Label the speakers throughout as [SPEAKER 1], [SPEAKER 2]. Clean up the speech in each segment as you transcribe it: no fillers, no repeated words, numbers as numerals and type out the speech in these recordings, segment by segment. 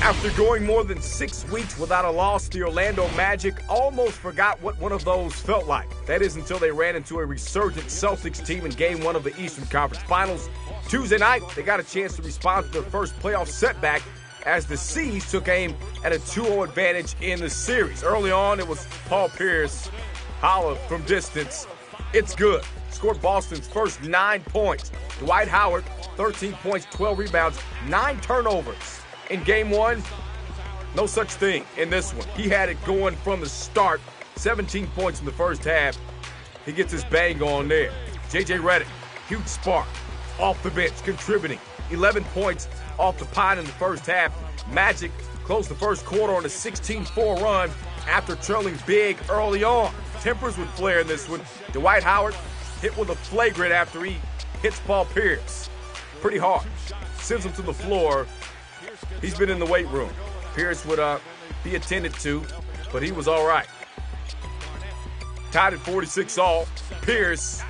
[SPEAKER 1] After going more than 6 weeks without a loss, the Orlando Magic almost forgot what one of those felt like. That is until they ran into a resurgent Celtics team in Game 1 of the Eastern Conference Finals. Tuesday night, they got a chance to respond to their first playoff setback as the C's took aim at a 2-0 advantage in the series. Early on, it was Paul Pierce, holla from distance. It's good. Scored Boston's first 9 points. Dwight Howard, 13 points, 12 rebounds, 9 turnovers. In Game 1, no such thing in this one. He had it going from the start. 17 points in the first half. He gets his bang on there. J.J. Redick, huge spark, off the bench, contributing. 11 points off the pine in the first half. Magic closed the first quarter on a 16-4 run after trailing big early on. Tempers would flare in this one. Dwight Howard hit with a flagrant after he hits Paul Pierce. Pretty hard. Sends him to the floor. He's been in the weight room. Pierce would be attended to, but he was all right. Tied at 46 all. Pierce,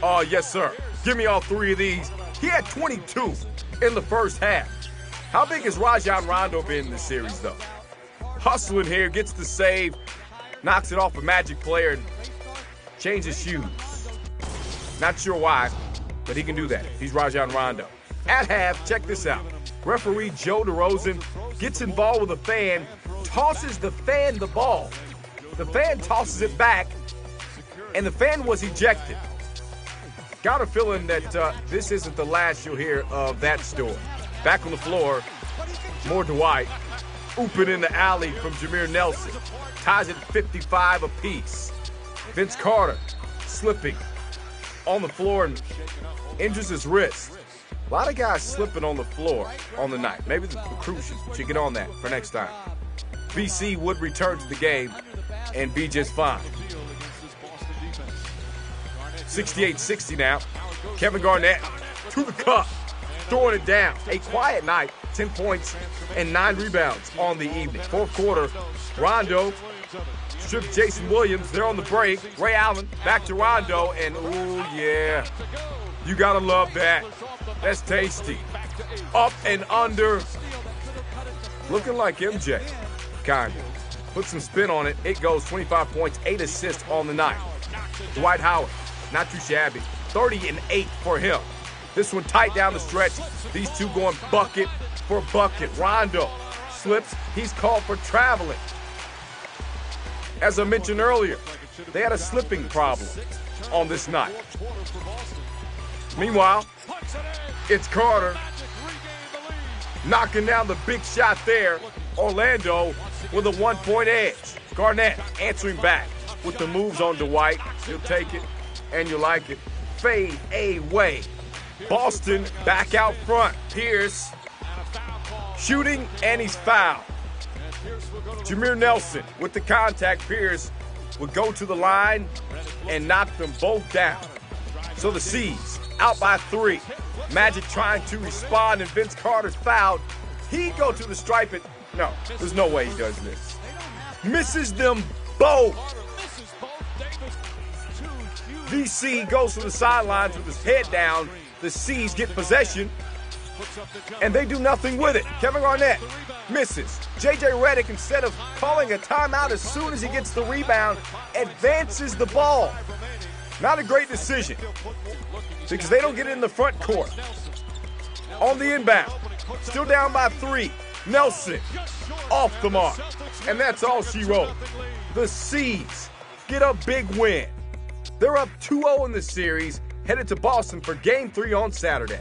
[SPEAKER 1] yes, sir. Give me all 3 of these. He had 22 in the first half. How big has Rajon Rondo been in this series, though? Hustling here, gets the save, knocks it off a Magic player, and changes shoes. Not sure why, but he can do that. He's Rajon Rondo. At half, check this out. Referee Joe DeRozan gets involved with a fan, tosses the fan the ball. The fan tosses it back, and the fan was ejected. Got a feeling that this isn't the last you'll hear of that story. Back on the floor, more Dwight. Ooping in the alley from Jameer Nelson. Ties it 55 apiece. Vince Carter slipping on the floor and injures his wrist. A lot of guys slipping on the floor on the night. Maybe the crew should get on that for next time. BC would return to the game and be just fine. 68-60 now. Kevin Garnett to the cup, throwing it down. A quiet night, 10 points and 9 rebounds on the evening. Fourth quarter, Rondo stripped Jason Williams. They're on the break. Ray Allen back to Rondo, and ooh, yeah. You gotta love that. That's tasty. Up and under. Looking like MJ, kind of. Put some spin on it. It goes 25 points, 8 assists on the night. Dwight Howard, not too shabby. 30 and 8 for him. This one tight down the stretch. These two going bucket for bucket. Rondo slips. He's called for traveling. As I mentioned earlier, they had a slipping problem on this night. Meanwhile, it's Carter knocking down the big shot there. Orlando with a 1-point edge. Garnett answering back with the moves on Dwight. You'll take it and you like it. Fade away. Boston back out front. Pierce shooting and he's fouled. Jameer Nelson with the contact. Pierce would go to the line and knock them both down. So the C's out by 3. Magic trying to respond, and Vince Carter's fouled. He go to the stripe and no, there's no way he does this. Misses them both. VC goes to the sidelines with his head down. The C's get possession, and they do nothing with it. Kevin Garnett misses. J.J. Redick, instead of calling a timeout as soon as he gets the rebound, advances the ball. Not a great decision because they don't get it in the front court. On the inbound, still down by 3. Nelson off the mark, and that's all she wrote. The C's get a big win. They're up 2-0 in the series, headed to Boston for Game 3 on Saturday.